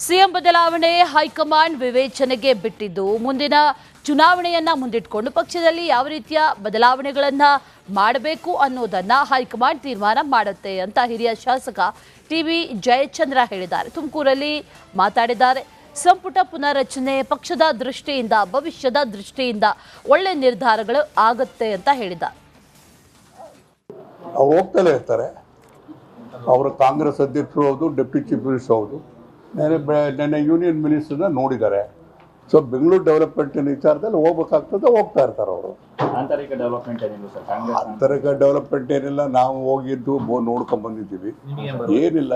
CM ಬದಲಾವಣೆ high command ವಿವೇಚನೆಗೆ ಬಿಟ್ಟಿದ್ದು ಮುಂದಿನ ಚುನಾವಣೆಯನ್ನ ಮುಂದಿಟ್ಟುಕೊಂಡು ಪಕ್ಷದಲ್ಲಿ ಯಾವ ರೀತಿಯ ಬದಲಾವಣೆಗಳನ್ನ ಮಾಡಬೇಕು ಅನ್ನೋದನ್ನ ಹೈಕಮಾಂಡ್ ತೀರ್ಮಾನ ಮಾಡುತ್ತೆ ಅಂತ ಹಿರಿಯ ಶಾಸಕ ಟಿವಿ ಜಯಚಂದ್ರ ಹೇಳಿದ್ದಾರೆ. ತುಮಕೂರಲ್ಲಿ ಮಾತಾಡಿದ್ದಾರೆ. ಸಂಪುಟ ಪುನರ್ರಚನೆ ಪಕ್ಷದ ದೃಷ್ಟಿಯಿಂದ ಭವಿಷ್ಯದ ದೃಷ್ಟಿಯಿಂದ ಒಳ್ಳೆ ನಿರ್ಧಾರಗಳು ಆಗುತ್ತೆ ಅಂತ ಹೇಳಿದ್ದಾರೆ. ಅವ್ರು ಹೋಗ್ತಲೇ ಇರ್ತಾರೆ. ಅವರು ಕಾಂಗ್ರೆಸ್ ಅಧ್ಯಕ್ಷರು ಹೌದು, ಡೆಪ್ಯೂಟಿ ಚೀಫ್ ಮಿನಿಸ್ಟರ್ ಹೌದು. ನೆನ್ನೆ ಯೂನಿಯನ್ ಮಿನಿಸ್ಟರ್ನ ನೋಡಿದ್ದಾರೆ. ಸೊ ಬೆಂಗಳೂರು ಡೆವಲಪ್ಮೆಂಟ್ ವಿಚಾರದಲ್ಲಿ ಹೋಗ್ಬೇಕಾಗ್ತದೆ, ಹೋಗ್ತಾ ಇರ್ತಾರೆ ಅವರು. ಆಂತರಿಕ ಡೆವಲಪ್ಮೆಂಟ್ ಏನಿಲ್ಲ ಸರ್, ಆಂತರಿಕ ಡೆವಲಪ್ಮೆಂಟ್ ಏನಿಲ್ಲ. ನಾವು ಹೋಗಿದ್ದು ನೋಡ್ಕೊಂಡ್ ಬಂದಿದ್ದೀವಿ. ಏನಿಲ್ಲ ಏನಿಲ್ಲ.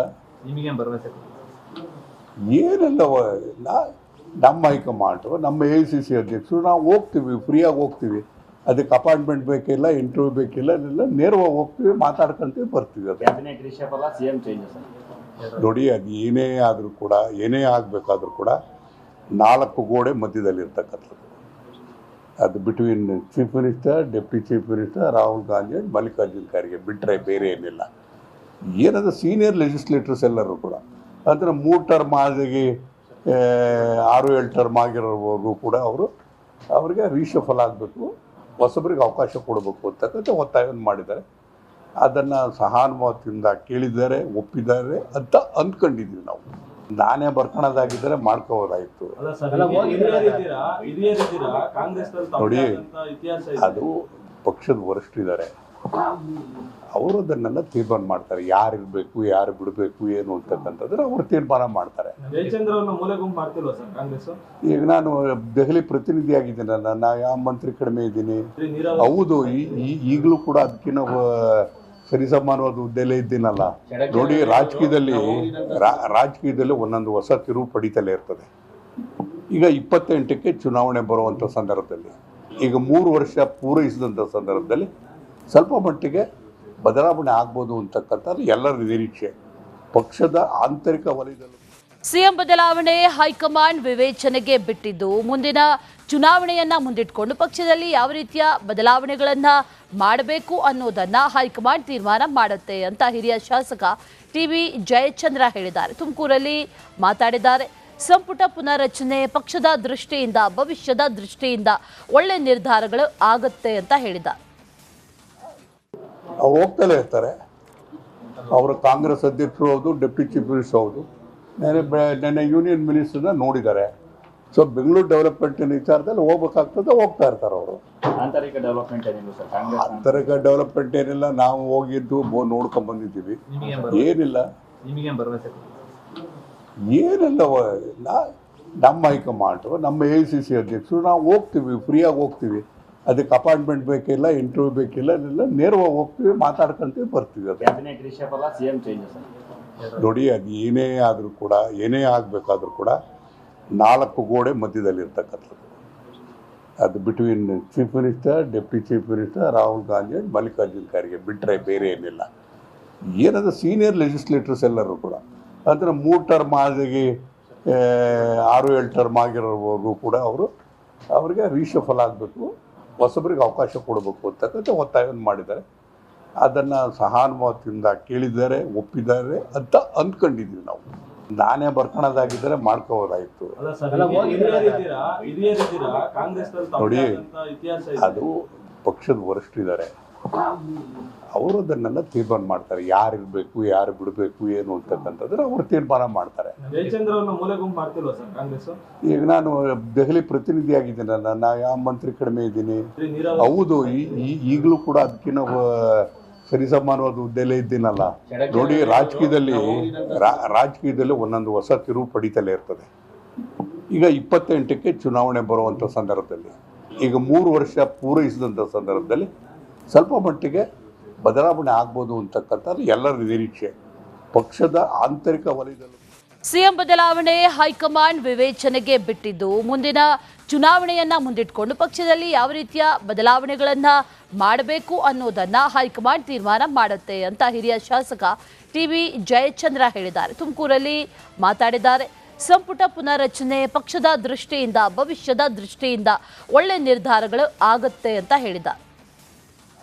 ನಮ್ಮ ಹೈಕಮಾಂಡು, ನಮ್ಮ AICC ಅಧ್ಯಕ್ಷರು ನಾವು ಹೋಗ್ತೀವಿ, ಫ್ರೀಯಾಗಿ ಹೋಗ್ತೀವಿ. ಅದಕ್ಕೆ ಅಪಾಯಿಂಟ್ಮೆಂಟ್ ಬೇಕಿಲ್ಲ, ಇಂಟರ್ವ್ಯೂ ಬೇಕಿಲ್ಲ, ಇಲ್ಲ ನೇರವಾಗಿ ಹೋಗ್ತೀವಿ, ಮಾತಾಡ್ಕೊಂತೀವಿ, ಬರ್ತೀವಿ. ನೋಡಿ, ಅದು ಏನೇ ಆದರೂ ಕೂಡ, ಏನೇ ಆಗಬೇಕಾದ್ರೂ ಕೂಡ 4 ಗೋಡೆ ಮಧ್ಯದಲ್ಲಿರ್ತಕ್ಕಂಥದ್ದು. ಅದು between chief minister, deputy chief minister, Rahul Gandhi and Mallikarjun Kharge ಬಿಟ್ಟರೆ ಬೇರೆ ಏನಿಲ್ಲ. ಏನದು ಸೀನಿಯರ್ ಲೆಜಿಸ್ಲೇಟರ್ಸ್ ಎಲ್ಲರೂ ಕೂಡ ಅಂದರೆ 3 ಟರ್ಮ್ ಆಗಿ 6-7 ಟರ್ಮ್ ಆಗಿರೋವರೆಗೂ ಕೂಡ ಅವರಿಗೆ ರೀಶಫಲ್ ಆಗಬೇಕು, ಹೊಸಬರಿಗೆ ಅವಕಾಶ ಕೊಡಬೇಕು ಅಂತಕ್ಕಂಥ ಒತ್ತಾಯವನ್ನು ಮಾಡಿದ್ದಾರೆ. ಅದನ್ನು ಸಹಾನುಭೂತಿಯಿಂದ ಕೇಳಿದ್ದಾರೆ, ಒಪ್ಪಿದ್ದಾರೆ ಅಂತ ಅಂದ್ಕೊಂಡಿದ್ದೀವಿ ನಾವು. ನಾನೇ ಬರ್ಕೊಳೋದಾಗಿದ್ದರೆ ಮಾಡ್ಕೋಬೋದಾಯಿತು. ನೋಡಿ, ಅದು ಪಕ್ಷದ ವರಿಷ್ಠರಿದ್ದಾರೆ, ಅವರು ಅದನ್ನೆಲ್ಲ ತೀರ್ಮಾನ ಮಾಡ್ತಾರೆ. ಯಾರು ಇರಬೇಕು, ಯಾರು ಬಿಡಬೇಕು, ಏನು ಅಂತಕ್ಕಂಥದ್ರೆ ಅವರು ತೀರ್ಮಾನ ಮಾಡ್ತಾರೆ. ಈಗ ನಾನು ದೆಹಲಿ ಪ್ರತಿನಿಧಿ ಆಗಿದ್ದೀನಿ, ನಾನು ಯಾವ ಮಂತ್ರಿ ಕಡಿಮೆ ಇದ್ದೀನಿ. ಹೌದು, ಈಗಲೂ ಕೂಡ ಅದಕ್ಕಿಂತ ಸರಿಸಮಾನವಾದ ಹುದ್ದೆಲೇ ಇದ್ದೀನಲ್ಲ. ನೋಡಿ, ರಾಜಕೀಯದಲ್ಲಿ ಒಂದೊಂದು ಹೊಸ ತಿರುವು ಪಡಿತಲೇ ಇರ್ತದೆ. ಈಗ 28ಕ್ಕೆ ಚುನಾವಣೆ ಬರುವಂಥ ಸಂದರ್ಭದಲ್ಲಿ, ಈಗ 3 ವರ್ಷ ಪೂರೈಸಿದಂಥ ಸಂದರ್ಭದಲ್ಲಿ ಸ್ವಲ್ಪ ಮಟ್ಟಿಗೆ ಬದಲಾವಣೆ ಆಗ್ಬೋದು ಅಂತಕ್ಕಂಥದ್ದು ಎಲ್ಲರ ನಿರೀಕ್ಷೆ. ಪಕ್ಷದ ಆಂತರಿಕ ವಲಯದಲ್ಲಿ ಸಿಎಂ ಬದಲಾವಣೆ ಹೈಕಮಾಂಡ್ ವಿವೇಚನೆಗೆ ಬಿಟ್ಟಿದ್ದು ಮುಂದಿನ ಚುನಾವಣೆಯನ್ನ ಮುಂದಿಟ್ಟುಕೊಂಡು ಪಕ್ಷದಲ್ಲಿ ಯಾವ ರೀತಿಯ ಬದಲಾವಣೆಗಳನ್ನ ಮಾಡಬೇಕು ಅನ್ನೋದನ್ನ ಹೈಕಮಾಂಡ್ ತೀರ್ಮಾನ ಮಾಡುತ್ತೆ ಅಂತ ಹಿರಿಯ ಶಾಸಕ ಟಿವಿ ಜಯಚಂದ್ರ ಹೇಳಿದ್ದಾರೆ. ತುಮಕೂರಲ್ಲಿ ಮಾತಾಡಿದ್ದಾರೆ. ಸಂಪುಟ ಪುನರ್ರಚನೆ ಪಕ್ಷದ ದೃಷ್ಟಿಯಿಂದ ಭವಿಷ್ಯದ ದೃಷ್ಟಿಯಿಂದ ಒಳ್ಳೆ ನಿರ್ಧಾರಗಳು ಆಗುತ್ತೆ ಅಂತ ಹೇಳಿದ್ದಾರೆ. ಅವ್ರು ಹೋಗ್ತಲೇ ಇರ್ತಾರೆ. ಅವರು ಕಾಂಗ್ರೆಸ್ ಅಧ್ಯಕ್ಷರು ಹೌದು, ಡೆಪ್ಯೂಟಿ ಚೀಫ್ ಮಿನಿಸ್ಟರ್ ಹೌದು. ನೆನ್ನೆ ಯೂನಿಯನ್ ಮಿನಿಸ್ಟರ್ನ ನೋಡಿದ್ದಾರೆ. ಸೊ ಬೆಂಗಳೂರು ಡೆವಲಪ್ಮೆಂಟ್ ವಿಚಾರದಲ್ಲಿ ಹೋಗ್ಬೇಕಾಗ್ತದೆ, ಹೋಗ್ತಾ ಇರ್ತಾರೆ ಅವರು. ಆಂತರಿಕ ಡೆವಲಪ್ಮೆಂಟ್ ಏನಿಲ್ಲ ಸರ್, ಆಂತರಿಕ ಡೆವಲಪ್ಮೆಂಟ್ ಏನಿಲ್ಲ. ನಾವು ಹೋಗಿದ್ದು ನೋಡ್ಕೊಂಡ್ ಬಂದಿದ್ದೀವಿ. ಏನಿಲ್ಲ ಏನಿಲ್ಲ. ನಮ್ಮ ಹೈಕಮಾಂಡು, ನಮ್ಮ AICC ಅಧ್ಯಕ್ಷರು ನಾವು ಹೋಗ್ತೀವಿ, ಫ್ರೀಯಾಗಿ ಹೋಗ್ತೀವಿ. ಅದಕ್ಕೆ ಅಪಾಯಿಂಟ್ಮೆಂಟ್ ಬೇಕಿಲ್ಲ, ಇಂಟರ್ವ್ಯೂ ಬೇಕಿಲ್ಲ, ಇಲ್ಲ ನೇರವಾಗಿ ಹೋಗ್ತೀವಿ, ಮಾತಾಡ್ಕೊಂತೀವಿ, ಬರ್ತೀವಿ. ನೋಡಿ, ಅದು ಏನೇ ಆದರೂ ಕೂಡ, ಏನೇ ಆಗಬೇಕಾದ್ರೂ ಕೂಡ 4 ಗೋಡೆ ಮಧ್ಯದಲ್ಲಿರ್ತಕ್ಕಂಥದ್ದು. ಅದು between chief minister, deputy chief minister, Rahul Gandhi and Mallikarjun Kharge ಬಿಟ್ಟರೆ ಬೇರೆ ಏನಿಲ್ಲ. ಏನದು ಸೀನಿಯರ್ ಲೆಜಿಸ್ಲೇಟರ್ಸ್ ಎಲ್ಲರೂ ಕೂಡ ಅಂದರೆ 3 ಟರ್ಮ್ ಆಗಿ 6-7 ಟರ್ಮ್ ಆಗಿರೋವರೆಗೂ ಕೂಡ ಅವರಿಗೆ ರೀಶಫಲ್ ಆಗಬೇಕು, ಹೊಸಬರಿಗೆ ಅವಕಾಶ ಕೊಡಬೇಕು ಅಂತಕ್ಕಂಥ ಒತ್ತಾಯವನ್ನು ಮಾಡಿದ್ದಾರೆ. ಅದನ್ನು ಸಹಾನುಭೂತಿಯಿಂದ ಕೇಳಿದ್ದಾರೆ, ಒಪ್ಪಿದ್ದಾರೆ ಅಂತ ಅಂದ್ಕೊಂಡಿದ್ದೀವಿ ನಾವು. ನಾನೇ ಬರ್ಕೊಳೋದಾಗಿದ್ದರೆ ಮಾಡ್ಕೋಬೋದಾಯಿತು. ನೋಡಿ, ಅದು ಪಕ್ಷದ ವರಿಷ್ಠರಿದ್ದಾರೆ, ಅವರು ಅದನ್ನೆಲ್ಲ ತೀರ್ಮಾನ ಮಾಡ್ತಾರೆ. ಯಾರು ಇರಬೇಕು, ಯಾರು ಬಿಡಬೇಕು, ಏನು ಅಂತಕ್ಕಂಥದ್ರೆ ಅವರು ತೀರ್ಮಾನ ಮಾಡ್ತಾರೆ. ಈಗ ನಾನು ದೆಹಲಿ ಪ್ರತಿನಿಧಿ ಆಗಿದ್ದೀನಿ, ನಾನು ಯಾವ ಮಂತ್ರಿ ಕಡಿಮೆ ಇದ್ದೀನಿ. ಹೌದು, ಈಗಲೂ ಕೂಡ ಅದಕ್ಕಿಂತ ಸರಿಸಮಾನವಾದ ಹುದ್ದೆಲೇ ಇದ್ದೀನಲ್ಲ. ನೋಡಿ, ರಾಜಕೀಯದಲ್ಲಿ ಒಂದೊಂದು ಹೊಸ ತಿರುವು ಪಡಿತಲೇ ಇರ್ತದೆ. ಈಗ 28ಕ್ಕೆ ಚುನಾವಣೆ ಬರುವಂಥ ಸಂದರ್ಭದಲ್ಲಿ, ಈಗ 3 ವರ್ಷ ಪೂರೈಸಿದಂಥ ಸಂದರ್ಭದಲ್ಲಿ ಸ್ವಲ್ಪ ಮಟ್ಟಿಗೆ ಬದಲಾವಣೆ ಆಗ್ಬೋದು ಅಂತಕ್ಕಂಥದ್ದು ಎಲ್ಲರ ನಿರೀಕ್ಷೆ. ಪಕ್ಷದ ಆಂತರಿಕ ವಲಯದಲ್ಲಿ ಸಿಎಂ ಬದಲಾವಣೆ ಹೈಕಮಾಂಡ್ ವಿವೇಚನೆಗೆ ಬಿಟ್ಟಿದ್ದು ಮುಂದಿನ ಚುನಾವಣೆಯನ್ನ ಮುಂದಿಟ್ಟುಕೊಂಡು ಪಕ್ಷದಲ್ಲಿ ಯಾವ ರೀತಿಯ ಬದಲಾವಣೆಗಳನ್ನ ಮಾಡಬೇಕು ಅನ್ನೋದನ್ನ ಹೈಕಮಾಂಡ್ ತೀರ್ಮಾನ ಮಾಡುತ್ತೆ ಅಂತ ಹಿರಿಯ ಶಾಸಕ ಟಿವಿ ಜಯಚಂದ್ರ ಹೇಳಿದ್ದಾರೆ. ತುಮಕೂರಲ್ಲಿ ಮಾತಾಡಿದ್ದಾರೆ. ಸಂಪುಟ ಪುನರ್ರಚನೆ ಪಕ್ಷದ ದೃಷ್ಟಿಯಿಂದ ಭವಿಷ್ಯದ ದೃಷ್ಟಿಯಿಂದ ಒಳ್ಳೆ ನಿರ್ಧಾರಗಳು ಆಗುತ್ತೆ ಅಂತ ಹೇಳಿದ್ದಾರೆ.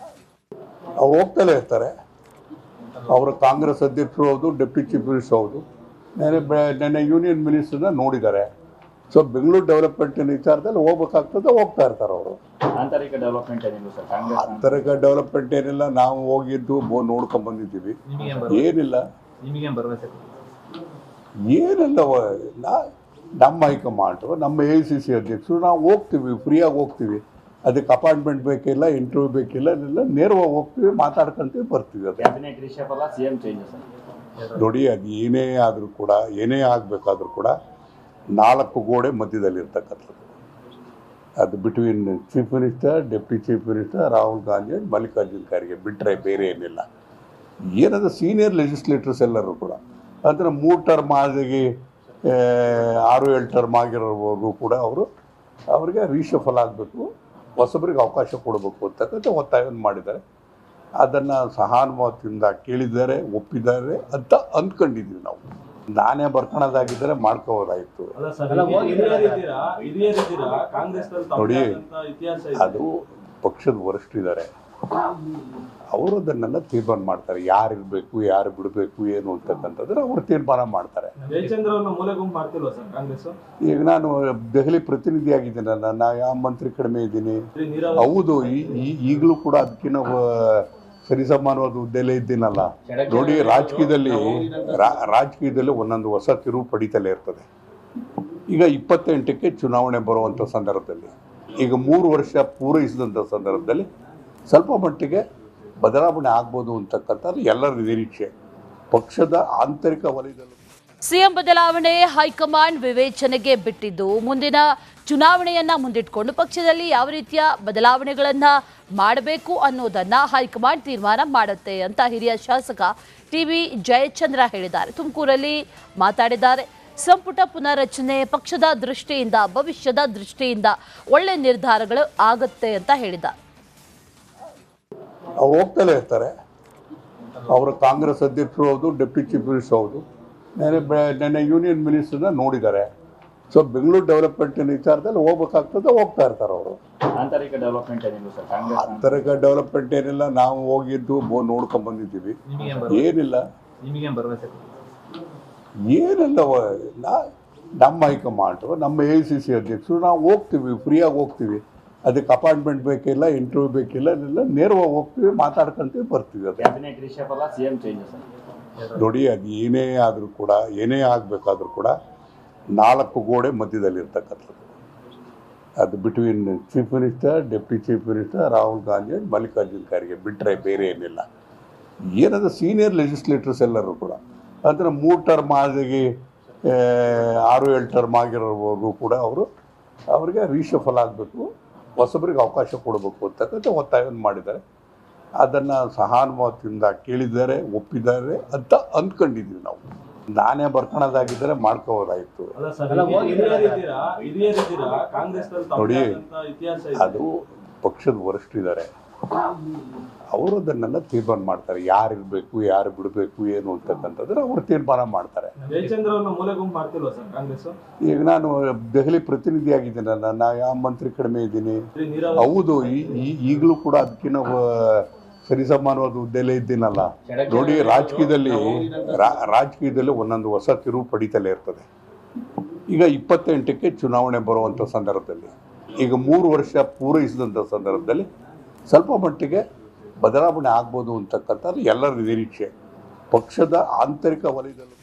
ಅವ್ರು ಹೋಗ್ತಲೇ ಇರ್ತಾರೆ. ಅವರು ಕಾಂಗ್ರೆಸ್ ಅಧ್ಯಕ್ಷರು ಹೌದು, ಡೆಪ್ಯೂಟಿ ಚೀಫ್ ಮಿನಿಸ್ಟರ್ ಹೌದು. ನೆನ್ನೆ ಯೂನಿಯನ್ ಮಿನಿಸ್ಟರ್ನ ನೋಡಿದ್ದಾರೆ. ಸೊ ಬೆಂಗಳೂರು ಡೆವಲಪ್ಮೆಂಟಿನ ವಿಚಾರದಲ್ಲಿ ಹೋಗ್ಬೇಕಾಗ್ತದೆ, ಹೋಗ್ತಾ ಇರ್ತಾರೆ ಅವರು. ಆಂತರಿಕ ಡೆವಲಪ್ಮೆಂಟ್ ಏನಿಲ್ಲ ಸರ್ ಕಾಂಗ್ರೆಸ್ ಆಂತರಿಕ ಡೆವಲಪ್ಮೆಂಟ್ ಏನಿಲ್ಲ, ನಾವು ಹೋಗಿದ್ದು ನೋಡ್ಕೊಂಡು ಬಂದಿದ್ದೀವಿ. ಏನಿಲ್ಲ ಏನಿಲ್ಲ ನಮ್ಮ ಹೈಕಮಾಂಡು, ನಮ್ಮ AICC ಅಧ್ಯಕ್ಷರು, ನಾವು ಹೋಗ್ತೀವಿ, ಫ್ರೀಯಾಗಿ ಹೋಗ್ತೀವಿ. ಅದಕ್ಕೆ ಅಪಾಯಿಂಟ್ಮೆಂಟ್ ಬೇಕಿಲ್ಲ, ಇಂಟರ್ವ್ಯೂ ಬೇಕಿಲ್ಲ, ಇಲ್ಲ ನೇರವಾಗಿ ಹೋಗ್ತೀವಿ, ಮಾತಾಡ್ಕೊಂತೀವಿ, ಬರ್ತೀವಿ. ಅದು ಕ್ಯಾಬಿನೆಟ್ ರಿಷಫಲ ಸಿಎಂ ಚೇಂಜ್ ಸರ್. ನೋಡಿ, ಅದು ಏನೇ ಆದರೂ ಕೂಡ, ಏನೇ ಆಗಬೇಕಾದ್ರೂ ಕೂಡ 4 ಗೋಡೆ ಮಧ್ಯದಲ್ಲಿರ್ತಕ್ಕಂಥದ್ದು. ಅದು between chief minister, deputy chief minister, Rahul Gandhi and Mallikarjun Kharge ಬಿಟ್ಟರೆ ಬೇರೆ ಏನಿಲ್ಲ. ಏನದು ಸೀನಿಯರ್ ಲೆಜಿಸ್ಲೇಟರ್ಸ್ ಎಲ್ಲರೂ ಕೂಡ ಅಂದರೆ 3 ಟರ್ಮ್ ಆಗಿ 6-7 ಟರ್ಮ್ ಆಗಿರೋವರೆಗೂ ಕೂಡ ಅವರಿಗೆ ರೀಶಫಲ್ ಆಗಬೇಕು, ಹೊಸಬರಿಗೆ ಅವಕಾಶ ಕೊಡಬೇಕು ಅಂತಕ್ಕಂಥ ಒತ್ತಾಯವನ್ನು ಮಾಡಿದ್ದಾರೆ. ಅದನ್ನು ಸಹಾನುಭೂತಿಯಿಂದ ಕೇಳಿದ್ದಾರೆ, ಒಪ್ಪಿದ್ದಾರೆ ಅಂತ ಅಂದ್ಕೊಂಡಿದ್ದೀವಿ ನಾವು. ನಾನೇ ಬರ್ಕೊಳೋದಾಗಿದ್ದರೆ ಮಾಡ್ಕೋಬೋದಾಯಿತು. ನೋಡಿ, ಅದು ಪಕ್ಷದ ವರಿಷ್ಠರಿದ್ದಾರೆ, ಅವರು ಅದನ್ನೆಲ್ಲ ತೀರ್ಮಾನ ಮಾಡ್ತಾರೆ. ಯಾರು ಇರಬೇಕು, ಯಾರು ಬಿಡಬೇಕು, ಏನು ಅಂತಕ್ಕಂಥದ್ರೆ ಅವರು ತೀರ್ಮಾನ ಮಾಡ್ತಾರೆ. ಈಗ ನಾನು ದೆಹಲಿ ಪ್ರತಿನಿಧಿ ಆಗಿದ್ದೇನೆ, ನಾನು ಯಾವ ಮಂತ್ರಿ ಕಡಿಮೆ ಇದ್ದೀನಿ? ಹೌದು, ಈಗಲೂ ಕೂಡ ಅದಕ್ಕಿಂತ ಸರಿಸಮಾನವಾದ ಹುದ್ದೆಲೇ ಇದ್ದೀನಲ್ಲ. ನೋಡಿ, ರಾಜಕೀಯದಲ್ಲಿ ಒಂದೊಂದು ಹೊಸ ತಿರುವು ಪಡಿತಲೇ ಇರ್ತದೆ. ಈಗ 28ಕ್ಕೆ ಚುನಾವಣೆ ಬರುವಂಥ ಸಂದರ್ಭದಲ್ಲಿ, ಈಗ 3 ವರ್ಷ ಪೂರೈಸಿದಂಥ ಸಂದರ್ಭದಲ್ಲಿ ಸ್ವಲ್ಪ ಮಟ್ಟಿಗೆ ಬದಲಾವಣೆ ಆಗ್ಬೋದು ಅಂತಕ್ಕಂಥದ್ದು ಎಲ್ಲರ ನಿರೀಕ್ಷೆ. ಪಕ್ಷದ ಆಂತರಿಕ ವಲಯದಲ್ಲಿ ಸಿಎಂ ಬದಲಾವಣೆ ಹೈಕಮಾಂಡ್ ವಿವೇಚನೆಗೆ ಬಿಟ್ಟಿದ್ದು, ಮುಂದಿನ ಚುನಾವಣೆಯನ್ನ ಮುಂದಿಟ್ಕೊಂಡು ಪಕ್ಷದಲ್ಲಿ ಯಾವ ರೀತಿಯ ಬದಲಾವಣೆಗಳನ್ನ ಮಾಡಬೇಕು ಅನ್ನೋದನ್ನ ಹೈಕಮಾಂಡ್ ತೀರ್ಮಾನ ಮಾಡುತ್ತೆ ಅಂತ ಹಿರಿಯ ಶಾಸಕ ಟಿವಿ ಜಯಚಂದ್ರ ಹೇಳಿದ್ದಾರೆ. ತುಮಕೂರಲ್ಲಿ ಮಾತಾಡಿದ್ದಾರೆ. ಸಂಪುಟ ಪುನರ್ರಚನೆ ಪಕ್ಷದ ದೃಷ್ಟಿಯಿಂದ, ಭವಿಷ್ಯದ ದೃಷ್ಟಿಯಿಂದ ಒಳ್ಳೆ ನಿರ್ಧಾರಗಳು ಆಗುತ್ತೆ ಅಂತ ಹೇಳಿದ್ದಾರೆ. ಅವ್ರು ಹೋಗ್ತಲೇ ಇರ್ತಾರೆ. ಅವರು ಕಾಂಗ್ರೆಸ್ ಅಧ್ಯಕ್ಷರು ಹೌದು, ಡೆಪ್ಟಿ ಚೀಫ್ ಮಿನಿಸ್ಟರ್ ಹೌದು. ನೆನ್ನೆ ಯೂನಿಯನ್ ಮಿನಿಸ್ಟರ್ನ ನೋಡಿದ್ದಾರೆ. ಸೊ ಬೆಂಗಳೂರು ಡೆವಲಪ್ಮೆಂಟಿನ ವಿಚಾರದಲ್ಲಿ ಹೋಗ್ಬೇಕಾಗ್ತದೆ, ಹೋಗ್ತಾ ಇರ್ತಾರೆ ಅವರು. ಆಂತರಿಕ ಡೆವಲಪ್ಮೆಂಟ್ ಏನಿಲ್ಲ ಸರ್ ಕಾಂಗ್ರೆಸ್ ಆಂತರಿಕ ಡೆವಲಪ್ಮೆಂಟ್ ಏನಿಲ್ಲ, ನಾವು ಹೋಗಿದ್ದು ನೋಡ್ಕೊಂಡು ಬಂದಿದ್ದೀವಿ. ಏನಿಲ್ಲ ಏನಿಲ್ಲ ನಮ್ಮ ಹೈಕಮಾಂಡು, ನಮ್ಮ AICC ಅಧ್ಯಕ್ಷರು, ನಾವು ಹೋಗ್ತೀವಿ, ಫ್ರೀಯಾಗಿ ಹೋಗ್ತೀವಿ. ಅದಕ್ಕೆ ಅಪಾಯಿಂಟ್ಮೆಂಟ್ ಬೇಕಿಲ್ಲ, ಇಂಟರ್ವ್ಯೂ ಬೇಕಿಲ್ಲ, ಇಲ್ಲ ನೇರವಾಗಿ ಹೋಗ್ತೀವಿ, ಮಾತಾಡ್ಕೊಂತೀವಿ, ಬರ್ತೀವಿ. ಅದು ಕ್ಯಾಬಿನೆಟ್ ರಿಷಫಲ ಸಿಎಂ ಚೇಂಜ್ ಸರ್. ನೋಡಿ, ಅದು ಏನೇ ಆದರೂ ಕೂಡ, ಏನೇ ಆಗಬೇಕಾದ್ರೂ ಕೂಡ 4 ಗೋಡೆ ಮಧ್ಯದಲ್ಲಿರ್ತಕ್ಕಂಥದ್ದು. ಅದು between chief minister, deputy chief minister, Rahul Gandhi and Mallikarjun Kharge ಬಿಟ್ಟರೆ ಬೇರೆ ಏನಿಲ್ಲ. ಏನದು ಸೀನಿಯರ್ ಲೆಜಿಸ್ಲೇಟರ್ಸ್ ಎಲ್ಲರೂ ಕೂಡ ಅಂದರೆ 3 ಟರ್ಮ್ ಆಗಿ 6-7 ಟರ್ಮ್ ಆಗಿರೋವರೆಗೂ ಕೂಡ ಅವರಿಗೆ ರೀಶಫಲ್ ಆಗಬೇಕು, ಹೊಸಬರಿಗೆ ಅವಕಾಶ ಕೊಡಬೇಕು ಅಂತಕ್ಕಂಥ ಒತ್ತಾಯವನ್ನು ಮಾಡಿದ್ದಾರೆ. ಅದನ್ನು ಸಹಾನುಭೂತಿಯಿಂದ ಕೇಳಿದ್ದಾರೆ, ಒಪ್ಪಿದ್ದಾರೆ ಅಂತ ಅಂದ್ಕೊಂಡಿದ್ದೀವಿ ನಾವು. ನಾನೇ ಬರ್ಕೊಳೋದಾಗಿದ್ದರೆ ಮಾಡ್ಕೋಬೋದಾಯಿತು. ನೋಡಿ, ಅದು ಪಕ್ಷದ ವರಿಷ್ಠರಿದ್ದಾರೆ, ಅವರು ಅದನ್ನೆಲ್ಲ ತೀರ್ಮಾನ ಮಾಡ್ತಾರೆ. ಯಾರು ಇರಬೇಕು, ಯಾರು ಬಿಡಬೇಕು, ಏನು ಅಂತಕ್ಕಂಥದ್ರೆ ಅವರು ತೀರ್ಮಾನ ಮಾಡ್ತಾರೆ. ಈಗ ನಾನು ದೆಹಲಿ ಪ್ರತಿನಿಧಿ ಆಗಿದ್ದೇನೆ, ನಾನು ಯಾವ ಮಂತ್ರಿ ಕಡಿಮೆ ಇದ್ದೀನಿ? ಹೌದು, ಈಗಲೂ ಕೂಡ ಅದಕ್ಕಿಂತ ಸರಿಸಮಾನವಾದ ಹುದ್ದೆಲೇ ಇದ್ದೀನಲ್ಲ. ನೋಡಿ, ರಾಜಕೀಯದಲ್ಲಿ ಒಂದೊಂದು ಹೊಸ ತಿರುವು ಪಡಿತಲೇ ಇರ್ತದೆ. ಈಗ 28ಕ್ಕೆ ಚುನಾವಣೆ ಬರುವಂಥ ಸಂದರ್ಭದಲ್ಲಿ, ಈಗ 3 ವರ್ಷ ಪೂರೈಸಿದಂಥ ಸಂದರ್ಭದಲ್ಲಿ ಸ್ವಲ್ಪ ಮಟ್ಟಿಗೆ ಬದಲಾವಣೆ ಆಗ್ಬೋದು ಅಂತಕ್ಕಂಥದ್ದು ಎಲ್ಲರ ನಿರೀಕ್ಷೆ. ಪಕ್ಷದ ಆಂತರಿಕ ವಲಯದಲ್ಲಿ